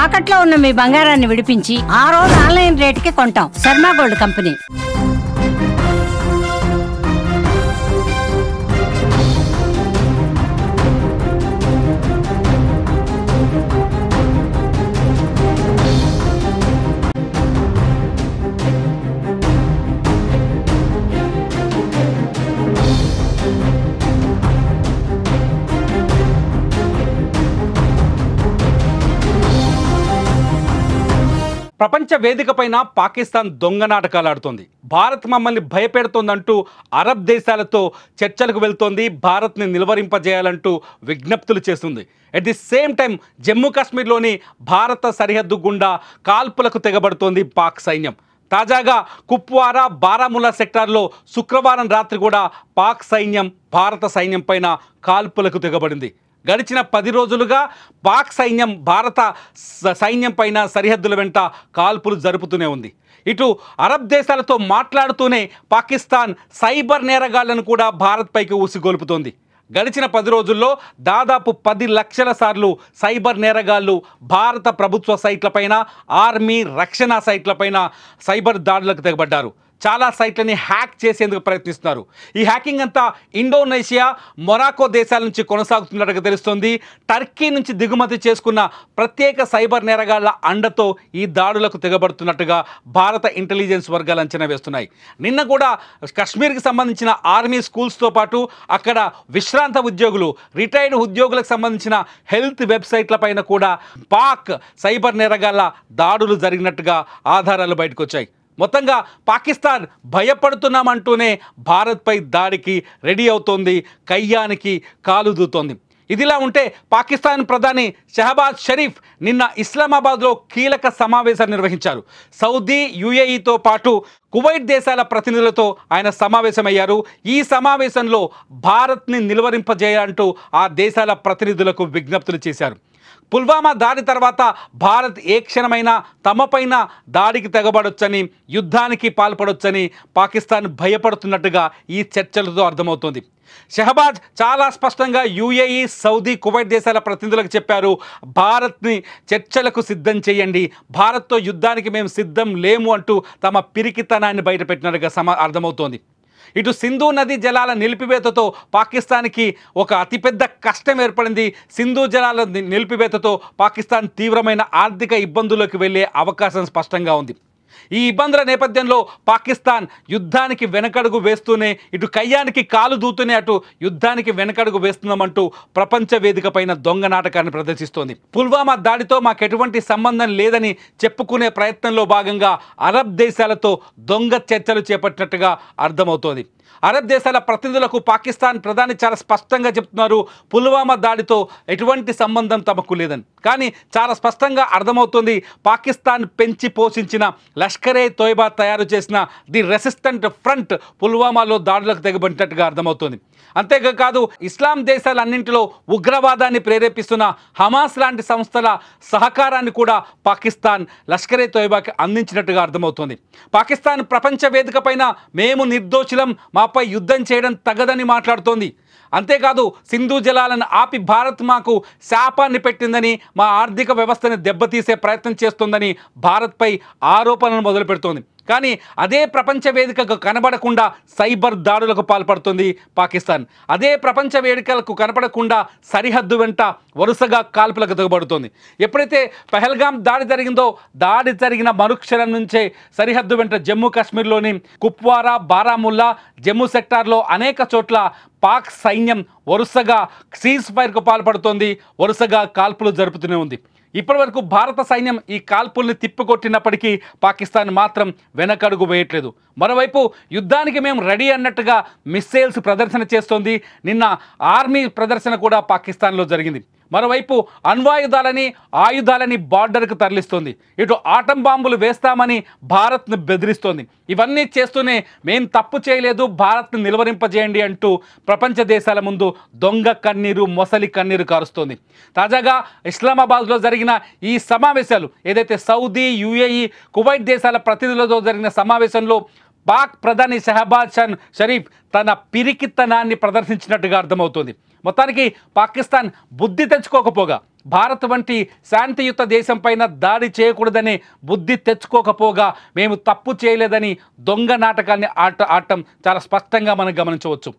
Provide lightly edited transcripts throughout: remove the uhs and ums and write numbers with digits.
తాకట్లో ఉన్న మీ బంగారాన్ని విడిపించి ఆ రోజు ఆన్లైన్ రేటుకి కొంటాం. Sharma gold company. ప్రపంచ వేదికపైన పాకిస్తాన్ దొంగ నాటకాలు ఆడుతోంది. భారత్ మమ్మల్ని భయపెడుతోందంటూ అరబ్ దేశాలతో చర్చలకు వెళ్తోంది. భారత్ని నిలువరింపజేయాలంటూ విజ్ఞప్తులు చేస్తుంది. At the same time Jammu కాశ్మీర్లోని భారత సరిహద్దు గుండా కాల్పులకు తెగబడుతోంది పాక్ సైన్యం. తాజాగా కుప్వారా, బారాముల్లా సెక్టార్లో శుక్రవారం రాత్రి కూడా పాక్ సైన్యం భారత సైన్యం పైన కాల్పులకు తెగబడింది. గడిచిన 10 రోజులుగా పాక్ సైన్యం భారత సైన్యం పైన సరిహద్దుల వెంట కాల్పులు జరుపుతూనే ఉంది. ఇటు అరబ్ దేశాలతో మాట్లాడుతూనే పాకిస్తాన్ సైబర్ నేరగాళ్లను కూడా భారత్ పైకి ఊసిగొలుపుతోంది. గడిచిన 10 రోజుల్లో దాదాపు 10 లక్షల సార్లు సైబర్ నేరగాళ్లు భారత ప్రభుత్వ సైట్లపైన, ఆర్మీ, రక్షణ సైట్లపైన సైబర్ దాడులకు తెగబడ్డారు. చాలా సైట్లని హ్యాక్ చేసేందుకు ప్రయత్నిస్తున్నారు. ఈ హ్యాకింగ్ అంతా ఇండోనేషియా, మొరాకో దేశాల నుంచి కొనసాగుతున్నట్టుగా తెలుస్తోంది. టర్కీ నుంచి దిగుమతి చేసుకున్న ప్రత్యేక సైబర్ నేరగాళ్ల అండతో ఈ దాడులకు తెగబడుతున్నట్టుగా భారత ఇంటెలిజెన్స్ వర్గాలు అంచనా వేస్తున్నాయి. నిన్న కూడా కశ్మీర్కి సంబంధించిన ఆర్మీ స్కూల్స్తో పాటు అక్కడ విశ్రాంత ఉద్యోగులు, రిటైర్డ్ ఉద్యోగులకు సంబంధించిన హెల్త్ వెబ్సైట్లపైన కూడా పాక్ సైబర్ నేరగాళ్ల దాడులు జరిగినట్టుగా ఆధారాలు బయటకు వచ్చాయి. మొత్తంగా పాకిస్తాన్ భయపడుతున్నామంటూనే భారత్పై దాడికి రెడీ అవుతోంది, కయ్యానికి కాలు దూతోంది. ఇదిలా ఉంటే పాకిస్తాన్ ప్రధాని షహబాజ్ షరీఫ్ నిన్న ఇస్లామాబాద్లో కీలక సమావేశాన్ని నిర్వహించారు. సౌదీ, యుఏఈతో పాటు కువైట్ దేశాల ప్రతినిధులతో ఆయన సమావేశమయ్యారు. ఈ సమావేశంలో భారత్ని నిలువరింపజేయాలంటూ ఆ దేశాల ప్రతినిధులకు విజ్ఞప్తులు చేశారు. పుల్వామా దాడి తర్వాత భారత్ ఏ క్షణమైనా తమపైన దాడికి తెగబడొచ్చని, యుద్ధానికి పాల్పడొచ్చని పాకిస్తాన్ భయపడుతున్నట్టుగా ఈ చర్చలతో అర్థమవుతోంది. షహబాజ్ చాలా స్పష్టంగా యుఏఈ, సౌదీ, కువైట్ దేశాల ప్రతినిధులకు చెప్పారు, భారత్ని చర్చలకు సిద్ధం చేయండి, భారత్తో యుద్ధానికి మేము సిద్ధం లేము అంటూ తమ పిరికితనాన్ని బయటపెట్టినట్టుగా అర్థమవుతోంది. ఇటు సింధు నది జలాల నిలిపివేతతో పాకిస్తాన్కి ఒక అతిపెద్ద కష్టం ఏర్పడింది. సింధు జలాల నిలిపివేతతో పాకిస్తాన్ తీవ్రమైన ఆర్థిక ఇబ్బందుల్లోకి వెళ్ళే అవకాశం స్పష్టంగా ఉంది. ఈ ఇబ్బందుల నేపథ్యంలో పాకిస్తాన్ యుద్ధానికి వెనకడుగు వేస్తూనే, ఇటు కయ్యానికి కాలు దూతూనే అటు యుద్ధానికి వెనకడుగు వేస్తున్నామంటూ ప్రపంచ వేదికపైన దొంగ నాటకాన్ని ప్రదర్శిస్తోంది. పుల్వామా దాడితో మాకు ఎటువంటి సంబంధం లేదని చెప్పుకునే ప్రయత్నంలో భాగంగా అరబ్ దేశాలతో దొంగ చర్చలు చేపట్టినట్టుగా అర్థమవుతోంది. అరబ్ దేశాల ప్రతినిధులకు పాకిస్తాన్ ప్రధాని చాలా స్పష్టంగా చెప్తున్నారు, పుల్వామా దాడితో ఎటువంటి సంబంధం తమకు లేదని. కానీ చాలా స్పష్టంగా అర్థమవుతుంది, పాకిస్తాన్ పెంచి పోషించిన లష్కరే తోయిబా తయారు చేసిన ది రెసిస్టెంట్ ఫ్రంట్ పుల్వామాలో దాడులకు తెగబడినట్టుగా అర్థమవుతుంది. అంతేకాదు ఇస్లాం దేశాలన్నింటిలో ఉగ్రవాదాన్ని ప్రేరేపిస్తున్న హమాస్ లాంటి సంస్థల సహకారాన్ని కూడా పాకిస్తాన్ లష్కరే తోయిబాకి అందించినట్టుగా అర్థమవుతుంది. పాకిస్తాన్ ప్రపంచ వేదికపైన మేము నిర్దోషులం, మాపై యుద్ధం చేయడం తగదని మాట్లాడుతోంది. అంతేకాదు సింధు జలాలను ఆపి భారత్ మాకు శాపాన్ని పెట్టిందని, మా ఆర్థిక వ్యవస్థని దెబ్బతీసే ప్రయత్నం చేస్తోందని భారత్పై ఆరోపణలు మొదలు పెడుతోంది. కానీ అదే ప్రపంచ వేదికకు కనబడకుండా సైబర్ దాడులకు పాల్పడుతుంది పాకిస్తాన్. అదే ప్రపంచ వేదికలకు కనపడకుండా సరిహద్దు వెంట వరుసగా కాల్పులకు దిగబడుతోంది. ఎప్పుడైతే పహల్గామ్ దాడి జరిగిందో, దాడి జరిగిన మరుక్షణం నుంచే సరిహద్దు వెంట జమ్మూ కాశ్మీర్లోని కుప్వారా, బారాముల్లా, జమ్మూ సెక్టార్లో అనేక చోట్ల పాక్ సైన్యం వరుసగా సీజ్ ఫైర్కు పాల్పడుతోంది, వరుసగా కాల్పులు జరుపుతూనే ఉంది. ఇప్పటివరకు భారత సైన్యం ఈ కాల్పుల్ని తిప్పికొట్టినప్పటికీ పాకిస్తాన్ మాత్రం వెనకడుగు వేయట్లేదు. మరోవైపు యుద్ధానికి మేము రెడీ అన్నట్టుగా మిస్సైల్స్ ప్రదర్శన చేస్తోంది. నిన్న ఆర్మీ ప్రదర్శన కూడా పాకిస్తాన్లో జరిగింది. మరోవైపు అణ్వాయుధాలని, ఆయుధాలని బార్డర్కు తరలిస్తోంది. ఇటు ఆటం బాంబులు వేస్తామని భారత్ను బెదిరిస్తోంది. ఇవన్నీ చేస్తూనే మేం తప్పు చేయలేదు, భారత్ను నిలువరింపజేయండి అంటూ ప్రపంచ దేశాల ముందు దొంగ కన్నీరు, మొసలి కన్నీరు కారుస్తోంది. తాజాగా ఇస్లామాబాద్లో జరిగిన ఈ సమావేశాలు ఏదైతే సౌదీ, యుఏఈ, కువైట్ దేశాల ప్రతినిధులతో జరిగిన సమావేశంలో పాక్ ప్రధాని షహబాజ్ షరీఫ్ తన పిరికితనాన్ని ప్రదర్శించినట్టుగా అర్థమవుతోంది. మొత్తానికి పాకిస్తాన్ బుద్ధి తెచ్చుకోకపోగా భారత్ వంటి శాంతియుత దేశం పైన దాడి చేయకూడదనే బుద్ధి తెచ్చుకోకపోగా మేము తప్పు చేయలేదని దొంగ నాటకాన్ని ఆడటం చాలా స్పష్టంగా మనం గమనించవచ్చు.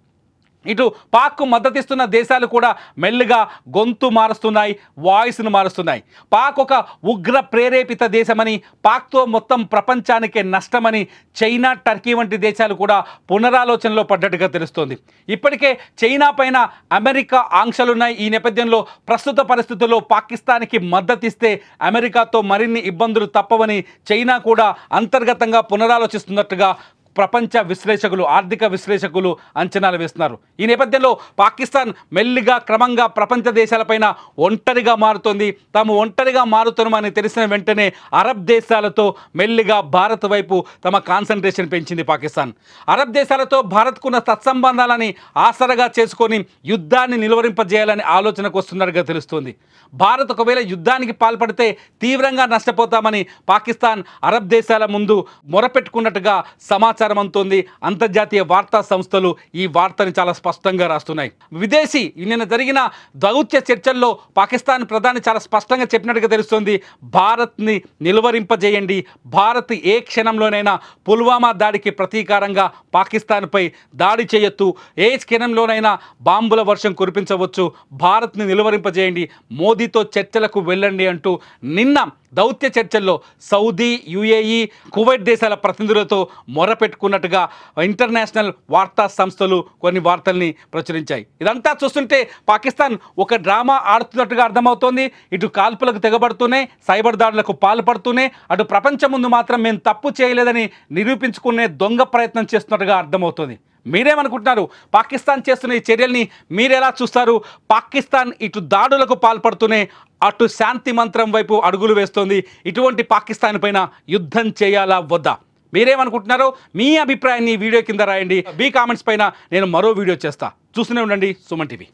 ఇటు పాక్కు మద్దతిస్తున్న దేశాలు కూడా మెల్లిగా గొంతు మారుస్తున్నాయి, వాయిస్ను మారుస్తున్నాయి. పాక్ ఒక ఉగ్ర ప్రేరేపిత దేశమని, పాక్తో మొత్తం ప్రపంచానికే నష్టమని చైనా, టర్కీ వంటి దేశాలు కూడా పునరాలోచనలో పడ్డట్టుగా తెలుస్తోంది. ఇప్పటికే చైనా పైన అమెరికా ఆంక్షలున్నాయి. ఈ నేపథ్యంలో ప్రస్తుత పరిస్థితుల్లో పాకిస్తాన్కి మద్దతిస్తే అమెరికాతో మరిన్ని ఇబ్బందులు తప్పవని చైనా కూడా అంతర్గతంగా పునరాలోచిస్తున్నట్టుగా ప్రపంచ విశ్లేషకులు, ఆర్థిక విశ్లేషకులు అంచనాలు వేస్తున్నారు. ఈ నేపథ్యంలో పాకిస్తాన్ మెల్లిగా క్రమంగా ప్రపంచ దేశాలపైన ఒంటరిగా మారుతోంది. తాము ఒంటరిగా మారుతున్నామని తెలిసిన వెంటనే అరబ్ దేశాలతో మెల్లిగా భారత్ వైపు తమ కాన్సన్ట్రేషన్ పెంచింది పాకిస్తాన్. అరబ్ దేశాలతో భారత్కున్న సత్సంబంధాలని ఆసరగా చేసుకొని యుద్ధాన్ని నిలువరింపజేయాలని ఆలోచనకు వస్తున్నట్టుగా తెలుస్తోంది. భారత్ ఒకవేళ యుద్ధానికి పాల్పడితే తీవ్రంగా నష్టపోతామని పాకిస్తాన్ అరబ్ దేశాల ముందు మొరపెట్టుకున్నట్టుగా సమాచారం అందుతోంది. అంతర్జాతీయ వార్తా సంస్థలు ఈ వార్తని చాలా స్పష్టంగా రాస్తున్నాయి. విదేశీ నిన్న జరిగిన దౌత్య చర్చల్లో పాకిస్తాన్ ప్రధాని చాలా స్పష్టంగా చెప్పినట్టుగా తెలుస్తోంది. భారత్ని నిలువరింపజేయండి, భారత్ ఏ క్షణంలోనైనా పుల్వామా దాడికి ప్రతీకారంగా పాకిస్తాన్పై దాడి చేయొచ్చు, ఏ క్షణంలోనైనా బాంబుల వర్షం కురిపించవచ్చు, భారత్ని నిలువరింపజేయండి, మోదీతో చర్చలకు వెళ్ళండి అంటూ నిన్న దౌత్య చర్చల్లో సౌదీ, యుఏఈ, కువైట్ దేశాల ప్రతినిధులతో మొరపెట్టుకున్నట్టుగా ఇంటర్నేషనల్ వార్తా సంస్థలు కొన్ని వార్తల్ని ప్రచురించాయి. ఇదంతా చూస్తుంటే పాకిస్తాన్ ఒక డ్రామా ఆడుతున్నట్టుగా అర్థమవుతోంది. ఇటు కాల్పులకు తెగబడుతూనే, సైబర్ దాడులకు పాల్పడుతూనే, అటు ప్రపంచం ముందు మాత్రం మేము తప్పు చేయలేదని నిరూపించుకునే దొంగ ప్రయత్నం చేస్తున్నట్టుగా అర్థమవుతుంది. మీరేమనుకుంటున్నారు? పాకిస్తాన్ చేస్తున్న ఈ చర్యల్ని మీరెలా చూస్తారు? పాకిస్తాన్ ఇటు దాడులకు పాల్పడుతూనే అటు శాంతి మంత్రం వైపు అడుగులు వేస్తోంది. ఇటువంటి పాకిస్తాన్ పైన యుద్ధం చేయాలా వద్దా? మీరేమనుకుంటున్నారో మీ అభిప్రాయాన్ని వీడియో కింద రాయండి. మీ కామెంట్స్ పైన నేను మరో వీడియో చేస్తా. చూస్తూనే ఉండండి సుమన్ టీవీ.